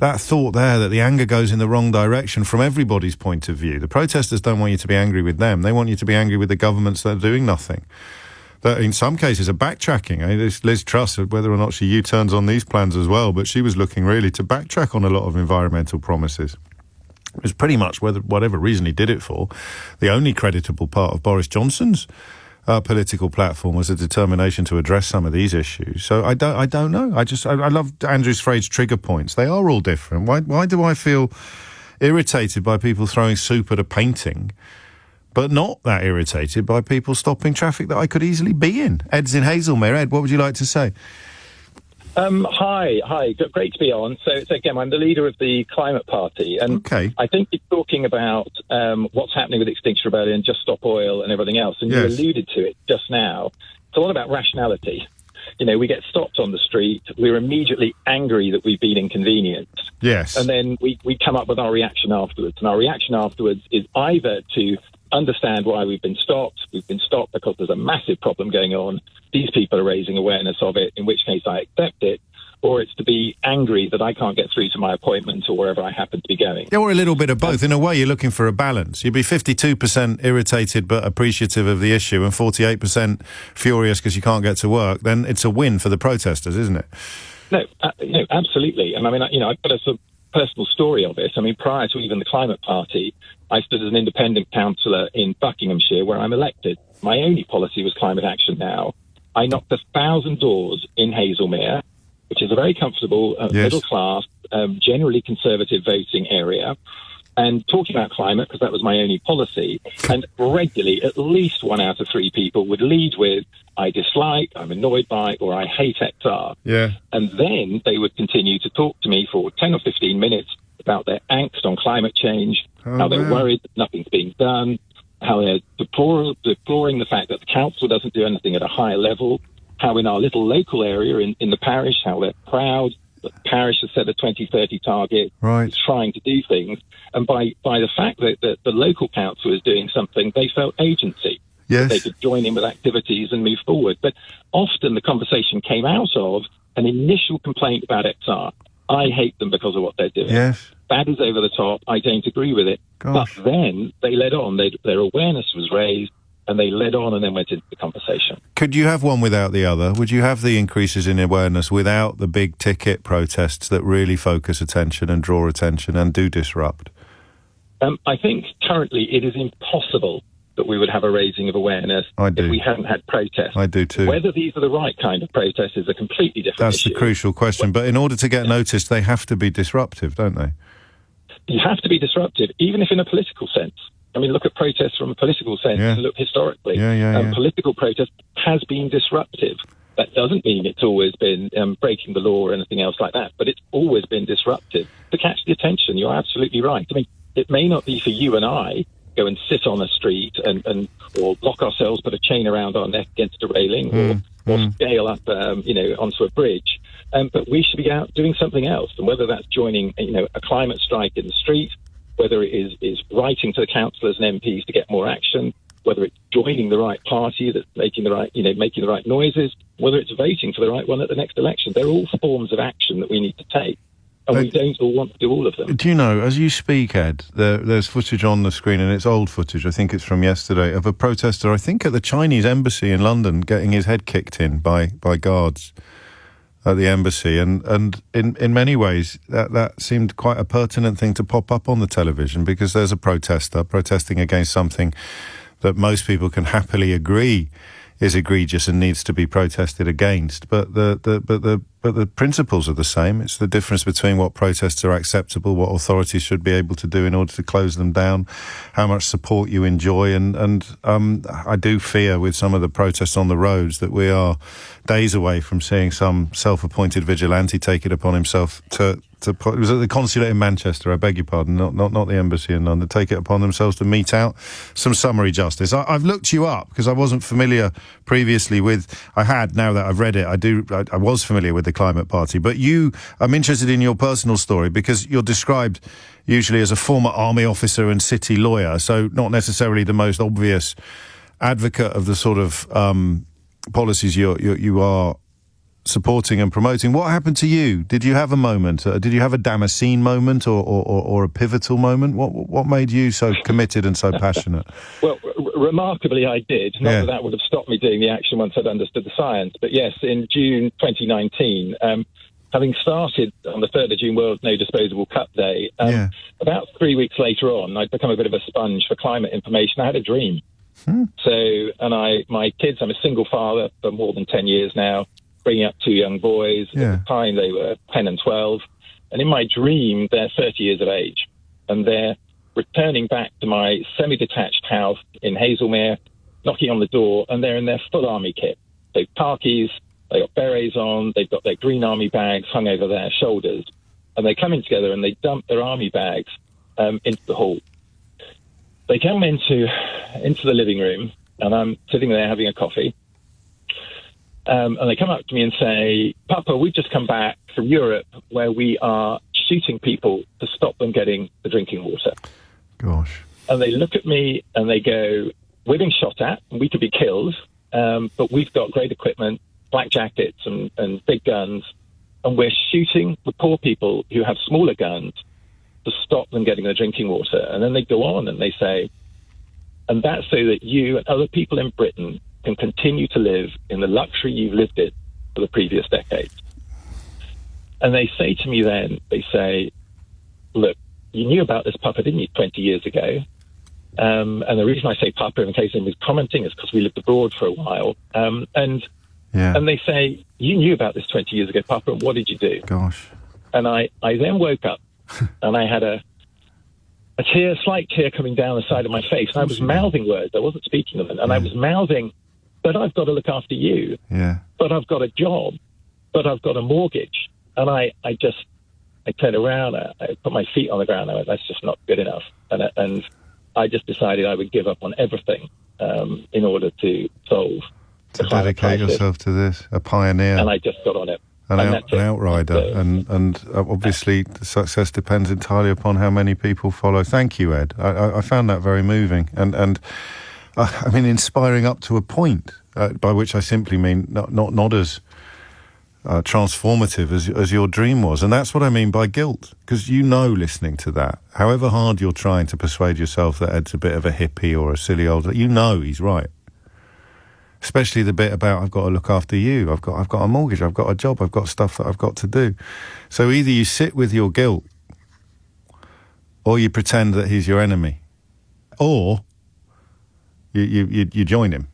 that thought there that the anger goes in the wrong direction from everybody's point of view. The protesters don't want you to be angry with them. They want you to be angry with the governments that are doing nothing. That in some cases are backtracking. Liz Truss, whether or not she U-turns on these plans as well, but she was looking really to backtrack on a lot of environmental promises. It was pretty much, whatever reason he did it for, the only creditable part of Boris Johnson's political platform was a determination to address some of these issues. So I don't know. I love Andrew Sprague's trigger points. They are all different. Why do I feel irritated by people throwing soup at a painting, but not that irritated by people stopping traffic that I could easily be in? Ed's in Hazelmere. Ed, what would you like to say? Hi. Great to be on. So again, I'm the leader of the Climate Party, and I think you're talking about what's happening with Extinction Rebellion, Just Stop Oil, and everything else. And yes, you alluded to it just now. It's all about rationality. You know, we get stopped on the street, we're immediately angry that we've been inconvenienced. Yes. And then we come up with our reaction afterwards. And our reaction afterwards is either to understand why we've been stopped. We've been stopped because there's a massive problem going on. These people are raising awareness of it, in which case I accept it. Or it's to be angry that I can't get through to my appointment or wherever I happen to be going. Yeah, or a little bit of both. In a way, you're looking for a balance. You'd be 52% irritated but appreciative of the issue and 48% furious because you can't get to work. Then it's a win for the protesters, isn't it? No, absolutely. And I mean, I've got a sort of personal story of it. I mean, prior to even the Climate Party, I stood as an independent councillor in Buckinghamshire where I'm elected. My only policy was climate action now. I knocked 1,000 doors in Hazelmere, which is a very comfortable, middle-class, generally conservative voting area, and talking about climate, because that was my only policy. And regularly, at least 1 out of 3 people would lead with, I dislike, I'm annoyed by, or I hate XR. Yeah. And then they would continue to talk to me for 10 or 15 minutes about their angst on climate change, how they're worried that nothing's being done, how they're deploring the fact that the council doesn't do anything at a higher level, how in our little local area in the parish, how they're proud that the parish has set a 2030 target, is trying to do things. And by the fact that the local council is doing something, they felt agency. Yes. They could join in with activities and move forward. But often the conversation came out of an initial complaint about XR. I hate them because of what they're doing. Yes. That is over the top. I don't agree with it. Gosh. But then they led on. Their awareness was raised, and they led on and then went into the conversation. Could you have one without the other? Would you have the increases in awareness without the big ticket protests that really focus attention and draw attention and do disrupt? I think currently it is impossible that we would have a raising of awareness if we hadn't had protests. I do too. Whether these are the right kind of protests is a completely different issue. That's the crucial question. But in order to get noticed, they have to be disruptive, don't they? You have to be disruptive, even if in a political sense. I mean, look at protests from a political sense. Yeah. Look historically. Yeah. Political protest has been disruptive. That doesn't mean it's always been breaking the law or anything else like that, but it's always been disruptive to catch the attention. You're absolutely right. I mean, it may not be for you and I go and sit on a street and or lock ourselves, put a chain around our neck against a railing or scale up, onto a bridge. But we should be out doing something else. And whether that's joining, a climate strike in the street, whether it is writing to the councillors and MPs to get more action, whether it's joining the right party that's making the right noises, whether it's voting for the right one at the next election. They're all forms of action that we need to take. And we don't all want to do all of them. Do you know, as you speak, Ed, there's footage on the screen, and it's old footage, I think it's from yesterday, of a protester, I think at the Chinese embassy in London, getting his head kicked in by guards at the embassy. And in many ways, that seemed quite a pertinent thing to pop up on the television, because there's a protester protesting against something that most people can happily agree is egregious and needs to be protested against. But the principles are the same. It's the difference between what protests are acceptable, what authorities should be able to do in order to close them down, how much support you enjoy. And I do fear with some of the protests on the roads that we are days away from seeing some self-appointed vigilante take it upon himself to put, it was at the consulate in Manchester, I beg your pardon, not the embassy in London, take it upon themselves to mete out some summary justice. I've looked you up because I wasn't familiar previously with, now that I've read it, I was familiar with the Climate Party, but I'm interested in your personal story because you're described usually as a former army officer and city lawyer, so not necessarily the most obvious advocate of the sort of policies you are supporting and promoting. What happened to you? Did you have a moment? Did you have a Damascene moment or a pivotal moment? What made you so committed and so passionate? Well, remarkably, I did. Not that would have stopped me doing the action once I'd understood the science. But yes, in June 2019, having started on the 3rd of June World No Disposable Cup Day, about 3 weeks later on, I'd become a bit of a sponge for climate information. I had a dream. My kids, I'm a single father for more than 10 years now, bringing up 2 young boys. At the time, they were 10 and 12. And in my dream, they're 30 years of age. And they're returning back to my semi-detached house in Hazelmere, knocking on the door, and they're in their full army kit. They've khakis, they've got berets on, they've got their green army bags hung over their shoulders. And they come in together and they dump their army bags into the hall. They come into the living room, and I'm sitting there having a coffee. And they come up to me and say, "Papa, we've just come back from Europe where we are shooting people to stop them getting the drinking water." Gosh. And they look at me and they go, "We're being shot at, and we could be killed, but we've got great equipment, black jackets and big guns, and we're shooting the poor people who have smaller guns to stop them getting the drinking water." And then they go on and they say, "And that's so that you and other people in Britain can continue to live in the luxury you've lived in for the previous decades." And they say to me then, they say, "Look, you knew about this, Papa, didn't you, 20 years ago?" And the reason I say Papa, in case anybody's commenting, is because we lived abroad for a while. And they say, "You knew about this 20 years ago, Papa, and what did you do?" Gosh. And I then woke up and I had a slight tear coming down the side of my face. And I was mouthing words. I wasn't speaking them. And I was mouthing, "But I've got to look after you. But I've got a job. But I've got a mortgage." And I turned around, I put my feet on the ground. I went, "That's just not good enough." And I just decided I would give up on everything in order to solve to dedicate yourself to this, a pioneer. And I just got on it. An outrider, and obviously the success depends entirely upon how many people follow. Thank you, Ed. I found that very moving, and I mean inspiring up to a point, by which I simply mean not as transformative as your dream was. And that's what I mean by guilt, because listening to that, however hard you're trying to persuade yourself that Ed's a bit of a hippie or a silly old, he's right. Especially the bit about, "I've got to look after you, I've got a mortgage, I've got a job, I've got stuff that I've got to do." So either you sit with your guilt, or you pretend that he's your enemy, or you join him.